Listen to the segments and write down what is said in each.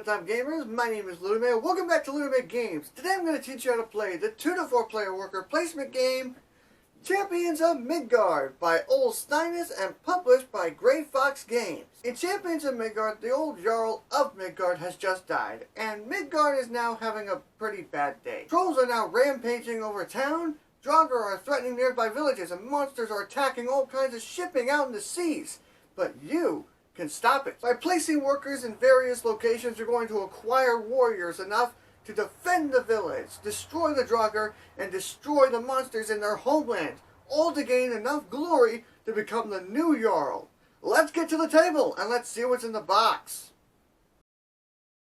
time gamers, my name is LeunameGames. Welcome back to LeunameGames. Today I'm going to teach you how to play the 2 to 4 player worker placement game Champions of Midgard by Ole Steiness and published by Gray Fox Games. In Champions of Midgard, the old Jarl of Midgard has just died, and Midgard is now having a pretty bad day. Trolls are now rampaging over town, Draugr are threatening nearby villages, and monsters are attacking all kinds of shipping out in the seas. But you can stop it. By placing workers in various locations, you're going to acquire warriors enough to defend the village, destroy the Draugr, and destroy the monsters in their homeland, all to gain enough glory to become the new Jarl. Let's get to the table, and let's see what's in the box.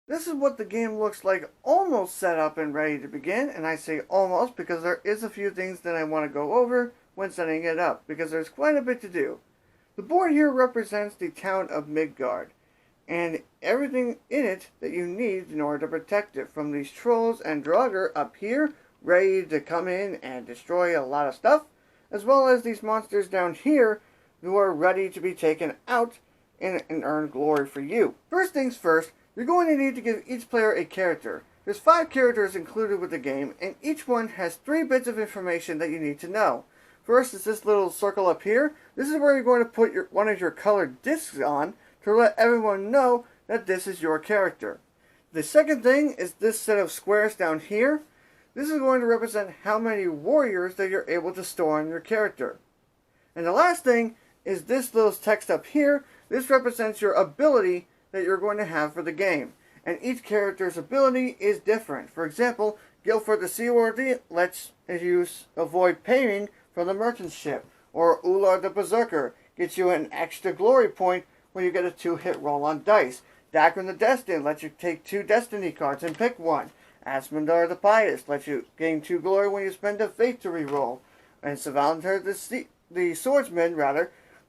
This is what the game looks like almost set up and ready to begin, and I say almost because there is a few things that I want to go over when setting it up, because there's quite a bit to do. The board here represents the town of Midgard, and everything in it that you need in order to protect it from these trolls and Draugr up here, ready to come in and destroy a lot of stuff, as well as these monsters down here who are ready to be taken out and earn glory for you. First things first, you're going to need to give each player a character. There's 5 characters included with the game, and each one has 3 bits of information that you need to know. First is this little circle up here. This is where you're going to put one of your colored discs on to let everyone know that this is your character. The second thing is this set of squares down here. This is going to represent how many warriors that you're able to store on your character. And the last thing is this little text up here. This represents your ability that you're going to have for the game. And each character's ability is different. For example, Guilford the Seaworthy lets you avoid paying from the merchant ship, or Ular the Berserker gets you an extra glory point when you get a 2-hit roll on dice. Dagrin the Destined lets you take 2 destiny cards and pick one. Asmundar the Pious lets you gain 2 glory when you spend a fate to reroll. And Savalanter the Swordsman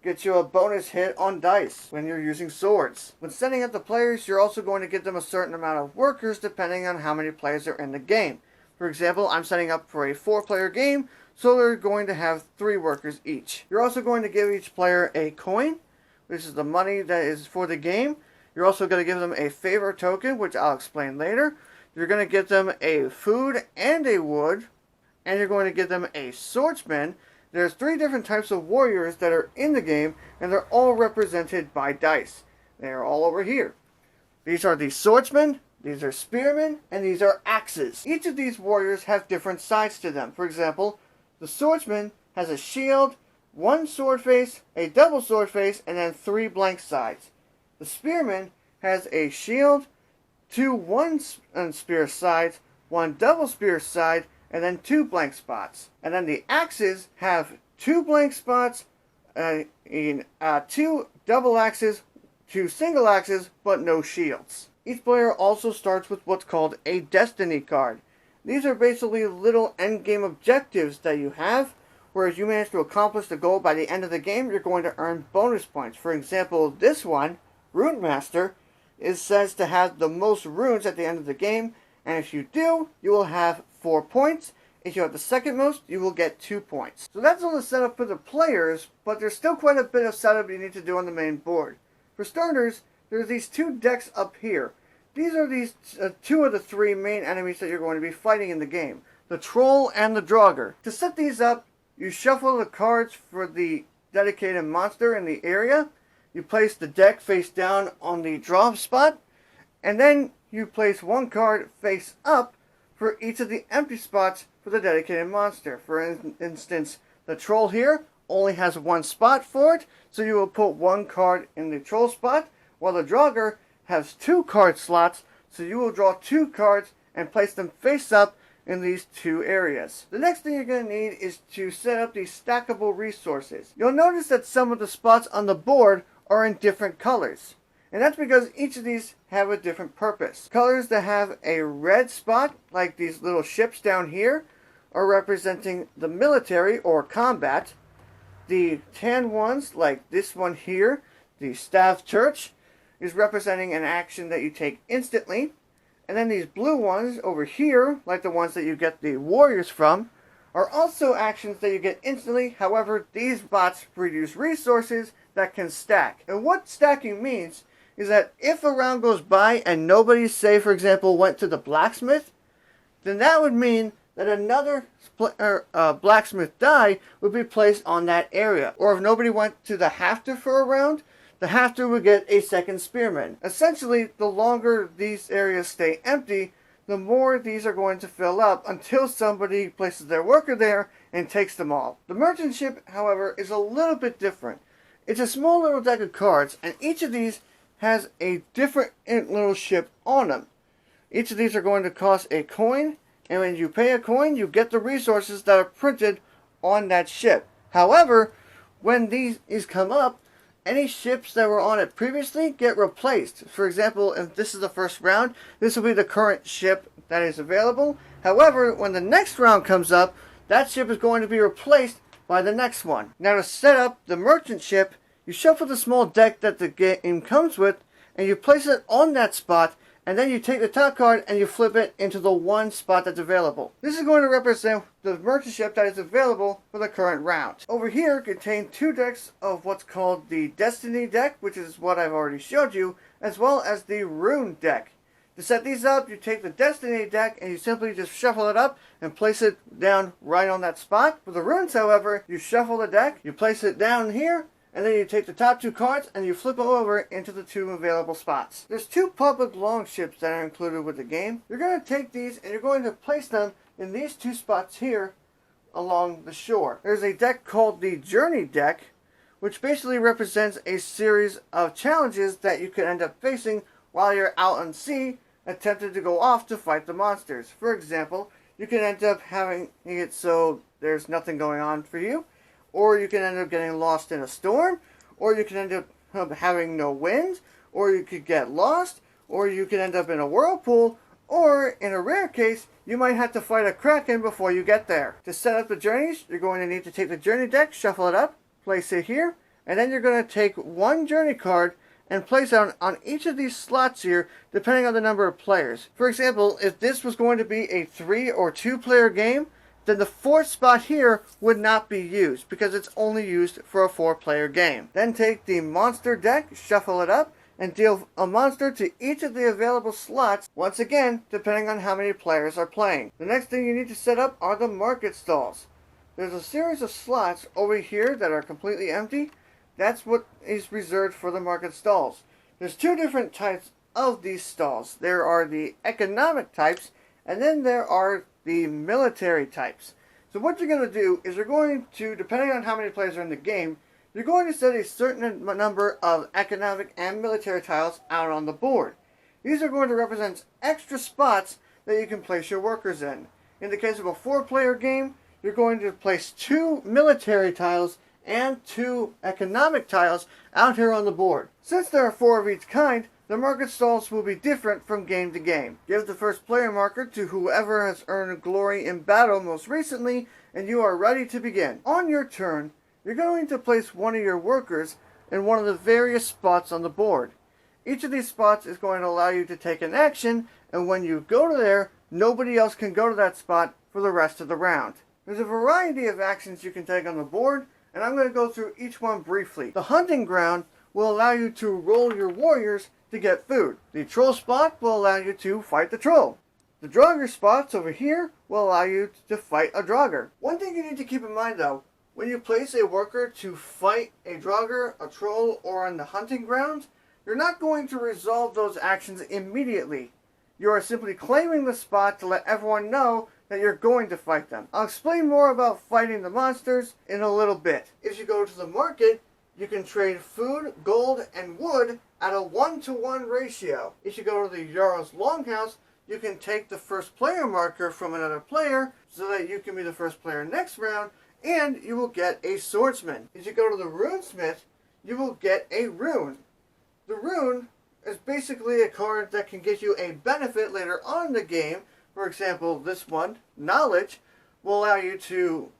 gets you a bonus hit on dice when you're using swords. When setting up the players, you're also going to give them a certain amount of workers depending on how many players are in the game. For example, I'm setting up for a 4-player game, so they're going to have 3 workers each. You're also going to give each player a coin, which is the money that is for the game. You're also going to give them a favor token, which I'll explain later. You're going to give them a food and a wood, and you're going to give them a swordsman. There's 3 different types of warriors that are in the game, and they're all represented by dice. They're all over here. These are the swordsmen, these are spearmen, and these are axes. Each of these warriors have different sides to them. For example, the swordsman has a shield, 1 sword face, a double sword face, and then 3 blank sides. The spearman has a shield, 2 one-spear sides, 1 double spear side, and then 2 blank spots. And then the axes have 2 blank spots, 2 double axes, 2 single axes, but no shields. Each player also starts with what's called a destiny card. These are basically little endgame objectives that you have, whereas you manage to accomplish the goal by the end of the game, you're going to earn bonus points. For example, this one, Rune Master, says to have the most runes at the end of the game, and if you do, you will have 4 points. If you have the second most, you will get 2 points. So that's all the setup for the players, but there's still quite a bit of setup you need to do on the main board. For starters, there's these 2 decks up here. These are 2 of the 3 main enemies that you're going to be fighting in the game, the Troll and the Draugr. To set these up, you shuffle the cards for the dedicated monster in the area, you place the deck face down on the draw spot, and then you place 1 card face up for each of the empty spots for the dedicated monster. For instance, the Troll here only has 1 spot for it, so you will put 1 card in the Troll spot, while the Draugr has 2 card slots, so you will draw 2 cards and place them face up in these 2 areas. The next thing you're going to need is to set up these stackable resources. You'll notice that some of the spots on the board are in different colors, and that's because each of these have a different purpose. Colors that have a red spot, like these little ships down here, are representing the military or combat. The tan ones, like this one here, the Staff Church, is representing an action that you take instantly. And then these blue ones over here, like the ones that you get the warriors from, are also actions that you get instantly. However, these bots produce resources that can stack. And what stacking means is that if a round goes by and nobody, say for example, went to the blacksmith, then that would mean that another blacksmith die would be placed on that area. Or if nobody went to the hafter for a round, the hafter would get a second spearman. Essentially, the longer these areas stay empty, the more these are going to fill up until somebody places their worker there and takes them all. The merchant ship, however, is a little bit different. It's a small little deck of cards, and each of these has a different little ship on them. Each of these are going to cost a coin, and when you pay a coin, you get the resources that are printed on that ship. However, when these come up, any ships that were on it previously get replaced. For example, if this is the first round, this will be the current ship that is available. However, when the next round comes up, that ship is going to be replaced by the next one. Now to set up the merchant ship, you shuffle the small deck that the game comes with, and you place it on that spot, and then you take the top card and you flip it into the one spot that's available. This is going to represent the merchant ship that is available for the current round. Over here contain two decks of what's called the Destiny deck, which is what I've already showed you, as well as the Rune deck. To set these up, you take the Destiny deck and you simply just shuffle it up and place it down right on that spot. For the Runes, however, you shuffle the deck, you place it down here, and then you take the top two cards and you flip them over into the two available spots. There's two public longships that are included with the game. You're going to take these and you're going to place them in these two spots here along the shore. There's a deck called the Journey deck, which basically represents a series of challenges that you could end up facing while you're out on sea, attempting to go off to fight the monsters. For example, you can end up having it so there's nothing going on for you, or you can end up getting lost in a storm, or you can end up having no wind, or you could get lost, or you can end up in a whirlpool, or in a rare case, you might have to fight a kraken before you get there. To set up the journeys, you're going to need to take the journey deck, shuffle it up, place it here, and then you're going to take one journey card and place it on each of these slots here, depending on the number of players. For example, if this was going to be a 3 or 2 player game, then the fourth spot here would not be used because it's only used for a 4-player game. Then take the monster deck, shuffle it up, and deal a monster to each of the available slots, once again, depending on how many players are playing. The next thing you need to set up are the market stalls. There's a series of slots over here that are completely empty. That's what is reserved for the market stalls. There's two different types of these stalls. There are the economic types, and then there are the military types. So what you're going to do is you're going to, depending on how many players are in the game, you're going to set a certain number of economic and military tiles out on the board. These are going to represent extra spots that you can place your workers in. In the case of a 4-player game, you're going to place 2 military tiles and 2 economic tiles out here on the board. Since there are 4 of each kind, the market stalls will be different from game to game. Give the first player marker to whoever has earned glory in battle most recently, and you are ready to begin. On your turn, you're going to place one of your workers in one of the various spots on the board. Each of these spots is going to allow you to take an action, and when you go to there, nobody else can go to that spot for the rest of the round. There's a variety of actions you can take on the board, and I'm going to go through each one briefly. The hunting ground will allow you to roll your warriors to get food. The troll spot will allow you to fight the troll. The Draugr spots over here will allow you to fight a Draugr. One thing you need to keep in mind though, when you place a worker to fight a Draugr, a troll, or on the hunting grounds, you're not going to resolve those actions immediately. You are simply claiming the spot to let everyone know that you're going to fight them. I'll explain more about fighting the monsters in a little bit. If you go to the market, you can trade food, gold, and wood at a 1-to-1 ratio. If you go to the Jarl's Longhouse, you can take the first player marker from another player so that you can be the first player next round, and you will get a swordsman. If you go to the runesmith, you will get a rune. The rune is basically a card that can get you a benefit later on in the game. For example, this one, knowledge, will allow you to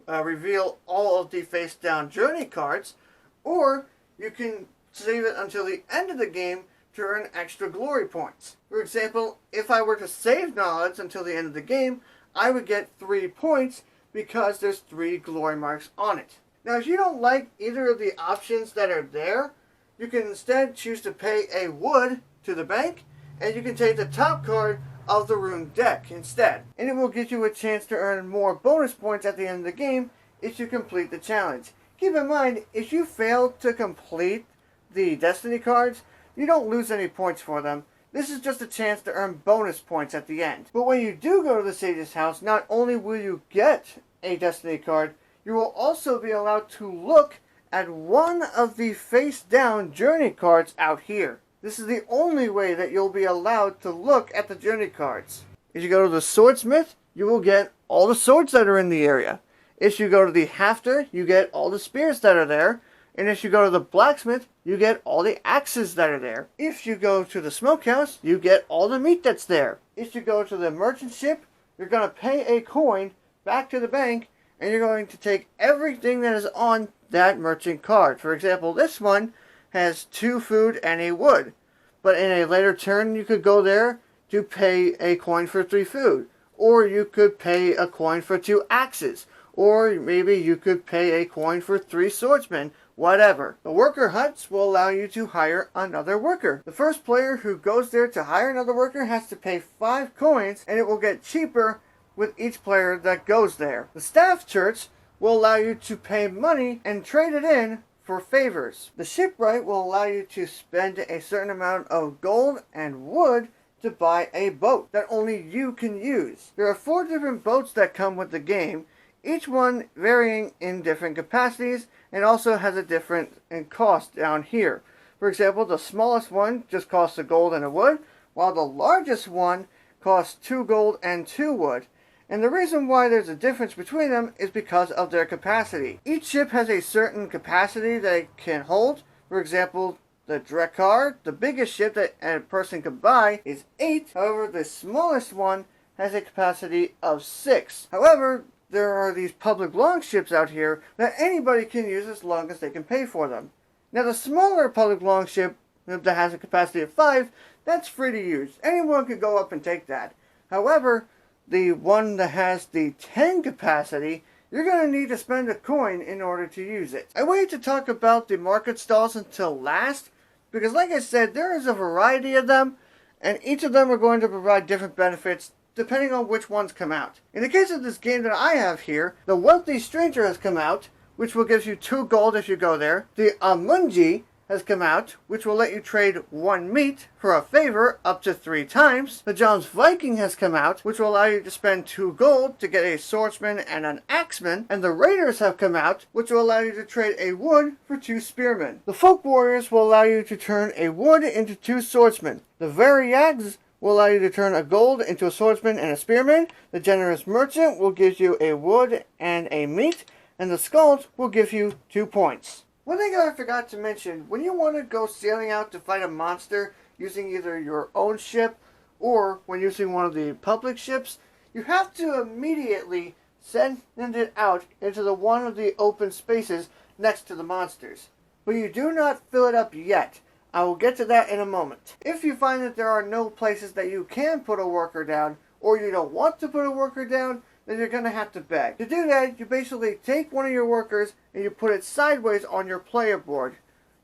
reveal all of the face down journey cards, or you can save it until the end of the game to earn extra glory points. For example, if I were to save knowledge until the end of the game, I would get 3 points because there's 3 glory marks on it. Now if you don't like either of the options that are there, you can instead choose to pay a wood to the bank, and you can take the top card of the rune deck instead. And it will give you a chance to earn more bonus points at the end of the game if you complete the challenge. Keep in mind, if you fail to complete the destiny cards, you don't lose any points for them. This is just a chance to earn bonus points at the end. But when you do go to the Sage's house, not only will you get a destiny card, you will also be allowed to look at one of the face down journey cards out here. This is the only way that you'll be allowed to look at the journey cards. If you go to the swordsmith, you will get all the swords that are in the area. If you go to the hafter, you get all the spears that are there. And if you go to the blacksmith, you get all the axes that are there. If you go to the smokehouse, you get all the meat that's there. If you go to the merchant ship, you're going to pay a coin back to the bank, and you're going to take everything that is on that merchant card. For example, this one has 2 food and a wood. But in a later turn, you could go there to pay a coin for 3 food. Or you could pay a coin for 2 axes. Or maybe you could pay a coin for 3 swordsmen. Whatever. The worker huts will allow you to hire another worker. The first player who goes there to hire another worker has to pay 5 coins, and it will get cheaper with each player that goes there. The staff church will allow you to pay money and trade it in for favors. The shipwright will allow you to spend a certain amount of gold and wood to buy a boat that only you can use. There are 4 different boats that come with the game, each one varying in different capacities and also has a different cost down here. For example, the smallest one just costs a gold and a wood, while the largest one costs 2 gold and 2 wood. And the reason why there's a difference between them is because of their capacity. Each ship has a certain capacity that it can hold. For example, the Drekar, the biggest ship that a person can buy, is 8. However, the smallest one has a capacity of 6. However, there are these public longships out here that anybody can use as long as they can pay for them. Now, the smaller public longship that has a capacity of 5, that's free to use. Anyone can go up and take that. However, the one that has the 10 capacity, you're going to need to spend a coin in order to use it. I waited to talk about the market stalls until last, because like I said, there is a variety of them, and each of them are going to provide different benefits depending on which ones come out. In the case of this game that I have here, the Wealthy Stranger has come out, which will give you 2 gold if you go there. The Amunji has come out, which will let you trade 1 meat for a favor up to 3 times. The John's Viking has come out, which will allow you to spend 2 gold to get a swordsman and an axeman. And the Raiders have come out, which will allow you to trade a wood for 2 spearmen. The Folk Warriors will allow you to turn a wood into 2 swordsmen. The Variags will allow you to turn a gold into a swordsman and a spearman. The Generous Merchant will give you a wood and a meat. And the Skulls will give you 2 points. One thing I forgot to mention, when you want to go sailing out to fight a monster using either your own ship or when using one of the public ships, you have to immediately send it out into one of the open spaces next to the monsters. But you do not fill it up yet. I will get to that in a moment. If you find that there are no places that you can put a worker down, or you don't want to put a worker down, then you're going to have to beg. To do that, you basically take one of your workers and you put it sideways on your player board.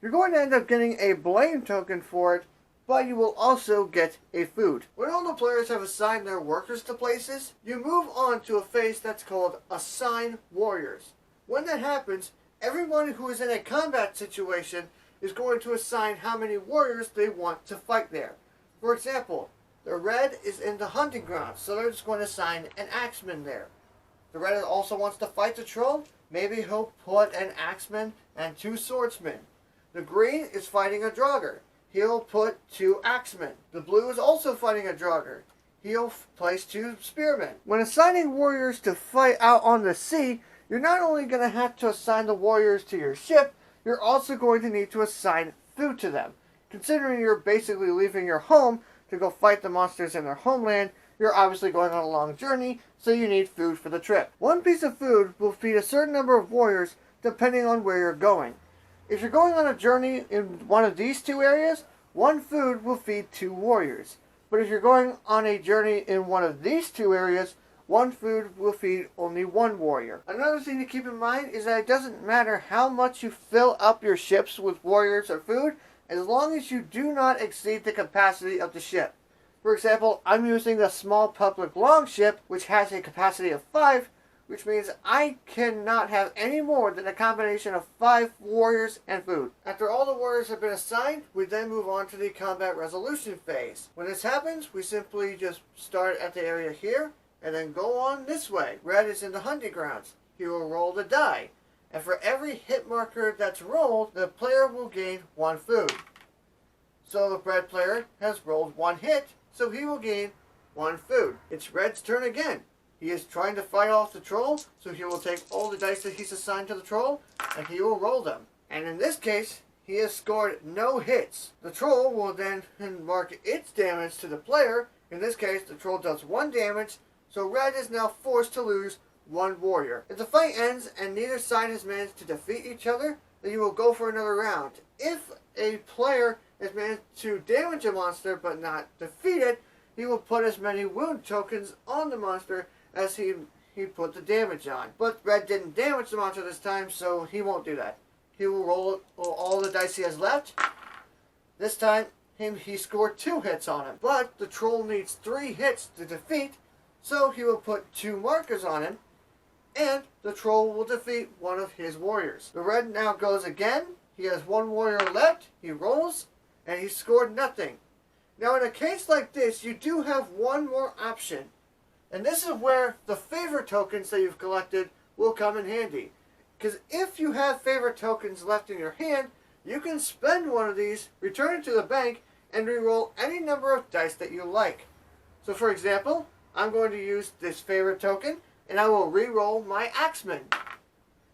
You're going to end up getting a blame token for it, but you will also get a food. When all the players have assigned their workers to places, you move on to a phase that's called Assign Warriors. When that happens, everyone who is in a combat situation is going to assign how many warriors they want to fight there. For example, the red is in the hunting grounds, so they're just going to assign an axeman there. The red also wants to fight the troll. Maybe he'll put an axeman and 2 swordsmen. The green is fighting a draugr. He'll put 2 axemen. The blue is also fighting a draugr. He'll place 2 spearmen. When assigning warriors to fight out on the sea, you're not only going to have to assign the warriors to your ship, you're also going to need to assign food to them. Considering you're basically leaving your home to go fight the monsters in their homeland, you're obviously going on a long journey, so you need food for the trip. 1 piece of food will feed a certain number of warriors depending on where you're going. If you're going on a journey in one of these 2 areas, 1 food will feed 2 warriors. But if you're going on a journey in one of these 2 areas, one food will feed only one warrior. Another thing to keep in mind is that it doesn't matter how much you fill up your ships with warriors or food, as long as you do not exceed the capacity of the ship. For example, I'm using the small public longship, which has a capacity of 5, which means I cannot have any more than a combination of 5 warriors and food. After all the warriors have been assigned, we then move on to the combat resolution phase. When this happens, we simply just start at the area here, and then go on this way. Red is in the hunting grounds. He will roll the die. And for every hit marker that's rolled, the player will gain 1 food. So the red player has rolled 1 hit, so he will gain 1 food. It's Red's turn again. He is trying to fight off the troll, so he will take all the dice that he's assigned to the troll, and he will roll them. And in this case, he has scored no hits. The troll will then mark its damage to the player. In this case, the troll does 1 damage, so Red is now forced to lose 1 warrior. If the fight ends and neither side has managed to defeat each other, then you will go for another round. If a player has managed to damage a monster but not defeat it, he will put as many wound tokens on the monster as he put the damage on. But Red didn't damage the monster this time, so he won't do that. He will roll all the dice he has left. This time, he scored 2 hits on him. But the troll needs 3 hits to defeat, so he will put 2 markers on him, and the troll will defeat one of his warriors. The Red now goes again. He has 1 warrior left. He rolls, and he scored nothing. Now in a case like this, you do have one more option. And this is where the favor tokens that you've collected will come in handy. Because if you have favor tokens left in your hand, you can spend one of these, return it to the bank, and re-roll any number of dice that you like. So for example, I'm going to use this favor token, and I will re-roll my Axeman.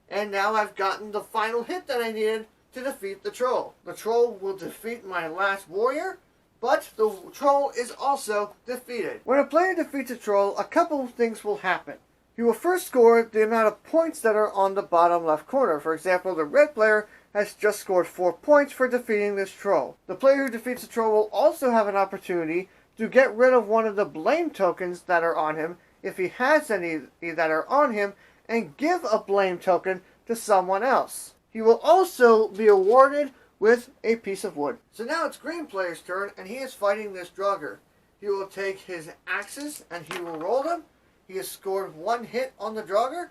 And now I've gotten the final hit that I needed to defeat the troll. The troll will defeat my last warrior, but the troll is also defeated. When a player defeats a troll, a couple of things will happen. He will first score the amount of points that are on the bottom left corner. For example, the red player has just scored 4 points for defeating this troll. The player who defeats the troll will also have an opportunity to get rid of one of the blame tokens that are on him, if he has any that are on him, and give a blame token to someone else. He will also be awarded with a piece of wood. So now it's green player's turn, and he is fighting this Draugr. He will take his axes and he will roll them. He has scored 1 hit on the Draugr,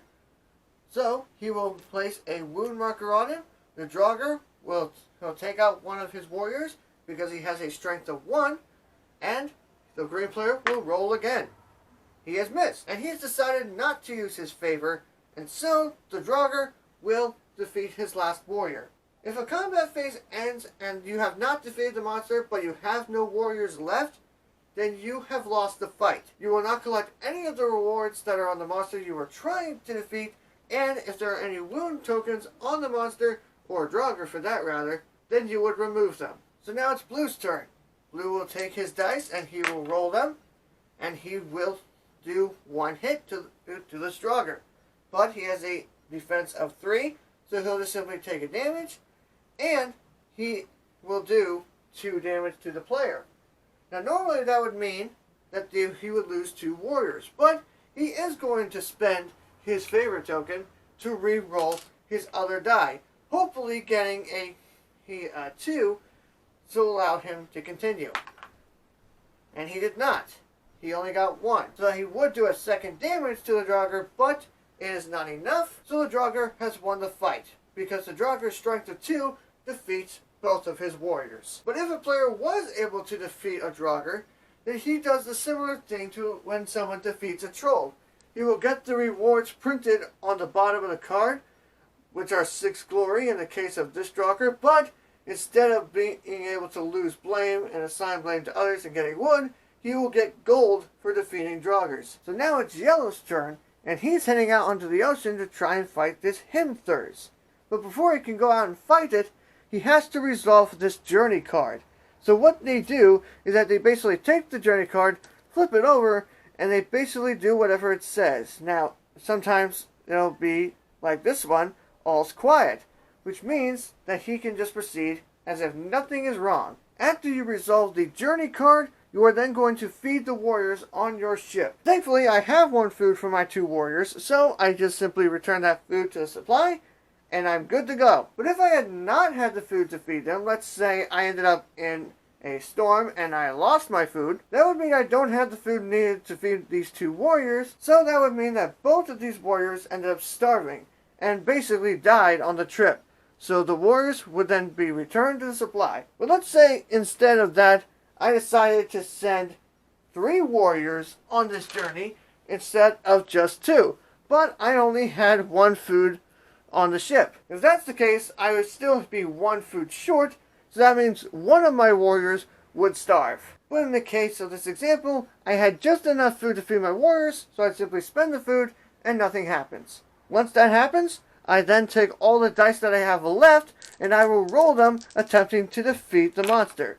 so he will place a wound marker on him. The Draugr will take out one of his warriors because he has a strength of 1, and the green player will roll again. He has missed, and he has decided not to use his favor, and so the Draugr will defeat his last warrior. If a combat phase ends and you have not defeated the monster, but you have no warriors left, then you have lost the fight. You will not collect any of the rewards that are on the monster you were trying to defeat, and if there are any wound tokens on the monster, or Draugr for that rather, then you would remove them. So now it's Blue's turn. Blue will take his dice and he will roll them, and he will do 1 hit to this Draugr. But he has a defense of 3, so he'll just simply take a damage, and he will do 2 damage to the player. Now normally that would mean that he would lose 2 warriors, but he is going to spend his favorite token to re-roll his other die, hopefully getting a 2 to allow him to continue. And he did not. He only got 1. So he would do a 2nd damage to the Draugr, but it is not enough, so the Draugr has won the fight, because the Draugr's strength of 2 defeats both of his warriors. But if a player was able to defeat a Draugr, then he does the similar thing to when someone defeats a troll. He will get the rewards printed on the bottom of the card, which are 6 glory in the case of this Draugr, but instead of being able to lose blame and assign blame to others and getting wood, he will get gold for defeating Draugrs. So now it's Yellow's turn, and he's heading out onto the ocean to try and fight this Himthurs. But before he can go out and fight it, he has to resolve this journey card. So what they do is that they basically take the journey card, flip it over, and they basically do whatever it says. Now, sometimes it'll be like this one, all's quiet, which means that he can just proceed as if nothing is wrong. After you resolve the journey card, you are then going to feed the warriors on your ship. Thankfully, I have one food for my 2 warriors, so I just simply return that food to the supply, and I'm good to go. But if I had not had the food to feed them, let's say I ended up in a storm and I lost my food, that would mean I don't have the food needed to feed these 2 warriors, so that would mean that both of these warriors ended up starving and basically died on the trip. So the warriors would then be returned to the supply. But let's say instead of that, I decided to send 3 warriors on this journey instead of just 2. But I only had 1 food on the ship. If that's the case, I would still be 1 food short, so that means one of my warriors would starve. But in the case of this example, I had just enough food to feed my warriors, so I'd simply spend the food and nothing happens. Once that happens, I then take all the dice that I have left and I will roll them attempting to defeat the monster.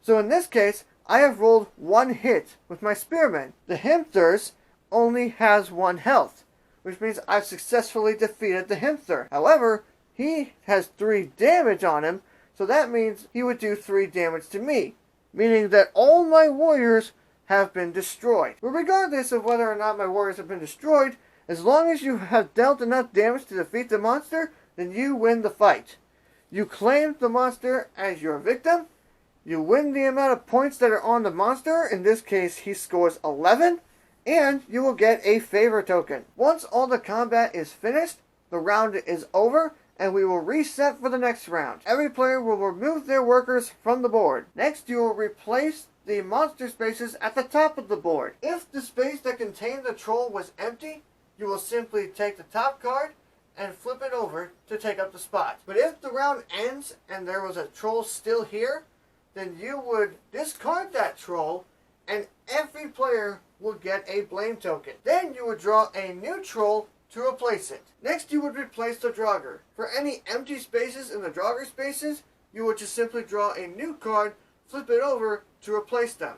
So in this case, I have rolled 1 hit with my spearmen. The Himthurs only has 1 health, which means I've successfully defeated the Himthur. However, he has 3 damage on him, so that means he would do 3 damage to me, meaning that all my warriors have been destroyed. But regardless of whether or not my warriors have been destroyed, as long as you have dealt enough damage to defeat the monster, then you win the fight. You claim the monster as your victim, you win the amount of points that are on the monster, in this case he scores 11, and you will get a favor token. Once all the combat is finished, the round is over, and we will reset for the next round. Every player will remove their workers from the board. Next, you will replace the monster spaces at the top of the board. If the space that contained the troll was empty, you will simply take the top card and flip it over to take up the spot. But if the round ends and there was a troll still here, then you would discard that troll and every player will get a blame token. Then you would draw a new troll to replace it. Next, you would replace the Draugr. For any empty spaces in the Draugr spaces, you would just simply draw a new card, flip it over to replace them.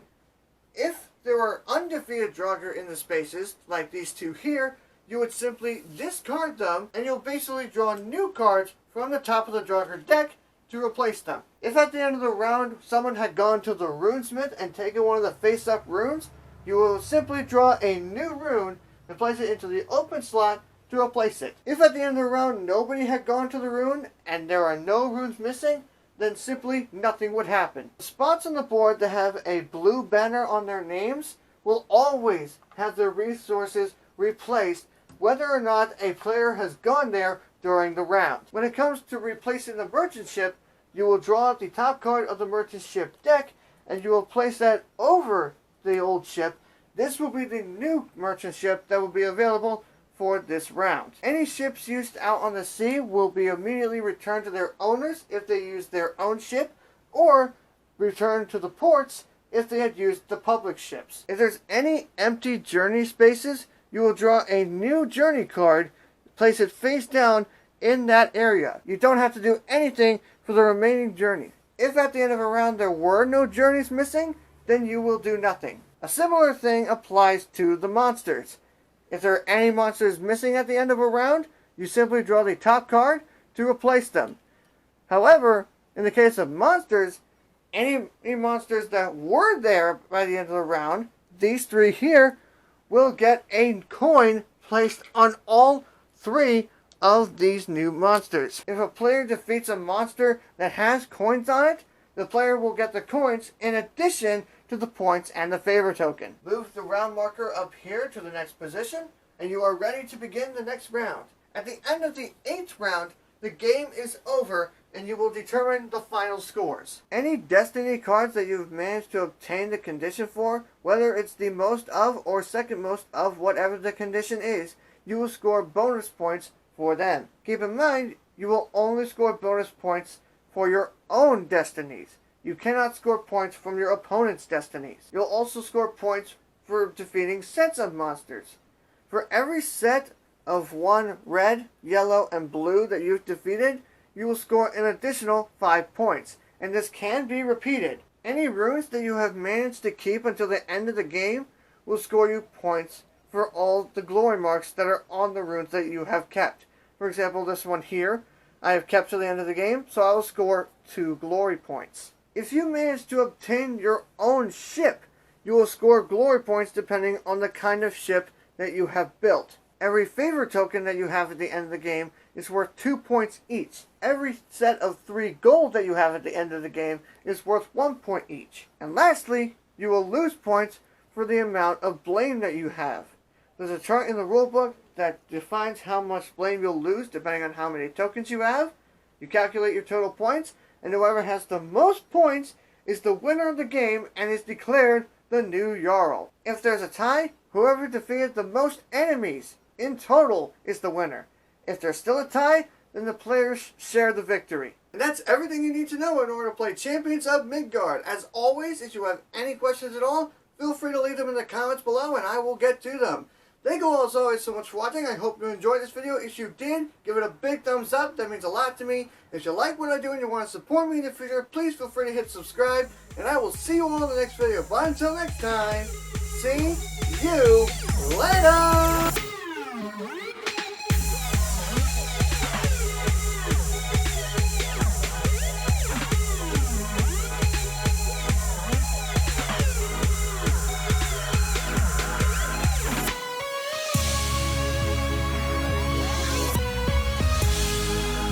If there were undefeated Draugr in the spaces, like these 2 here, you would simply discard them, and you'll basically draw new cards from the top of the Draugr deck to replace them. If at the end of the round someone had gone to the runesmith and taken one of the face-up runes, you will simply draw a new rune and place it into the open slot to replace it. If at the end of the round nobody had gone to the rune and there are no runes missing, then simply nothing would happen. The spots on the board that have a blue banner on their names will always have their resources replaced whether or not a player has gone there during the round. When it comes to replacing the merchant ship, you will draw out the top card of the merchant ship deck and you will place that over the old ship. This will be the new merchant ship that will be available for this round. Any ships used out on the sea will be immediately returned to their owners if they use their own ship, or returned to the ports if they had used the public ships. If there's any empty journey spaces, you will draw a new journey card, place it face down in that area. You don't have to do anything for the remaining journey. If at the end of a round there were no journeys missing, then you will do nothing. A similar thing applies to the monsters. If there are any monsters missing at the end of a round, you simply draw the top card to replace them. However, in the case of monsters, any monsters that were there by the end of the round, these 3 here, will get a coin placed on all 3 of these new monsters. If a player defeats a monster that has coins on it, the player will get the coins in addition to the points and the favor token. Move the round marker up here to the next position, and you are ready to begin the next round. At the end of the 8th round, the game is over, and you will determine the final scores. Any destiny cards that you've managed to obtain the condition for, whether it's the most of or second most of whatever the condition is, you will score bonus points for them. Keep in mind, you will only score bonus points for your own destinies. You cannot score points from your opponent's destinies. You'll also score points for defeating sets of monsters. For every set of 1 red, yellow, and blue that you've defeated, you will score an additional 5 points, and this can be repeated. Any runes that you have managed to keep until the end of the game will score you points for all the glory marks that are on the runes that you have kept. For example, this one here, I have kept to the end of the game, so I will score 2 glory points. If you manage to obtain your own ship, you will score glory points depending on the kind of ship that you have built. Every favor token that you have at the end of the game is worth 2 points each. Every set of 3 gold that you have at the end of the game is worth 1 point each. And lastly, you will lose points for the amount of blame that you have. There's a chart in the rulebook that defines how much blame you'll lose depending on how many tokens you have. You calculate your total points, and whoever has the most points is the winner of the game and is declared the new Jarl. If there's a tie, whoever defeated the most enemies in total is the winner. If there's still a tie, then the players share the victory. And that's everything you need to know in order to play Champions of Midgard. As always, if you have any questions at all, feel free to leave them in the comments below and I will get to them. Thank you all as always so much for watching. I hope you enjoyed this video. If you did, give it a big thumbs up. That means a lot to me. If you like what I do and you want to support me in the future, please feel free to hit subscribe. And I will see you all in the next video. But until next time, see you later!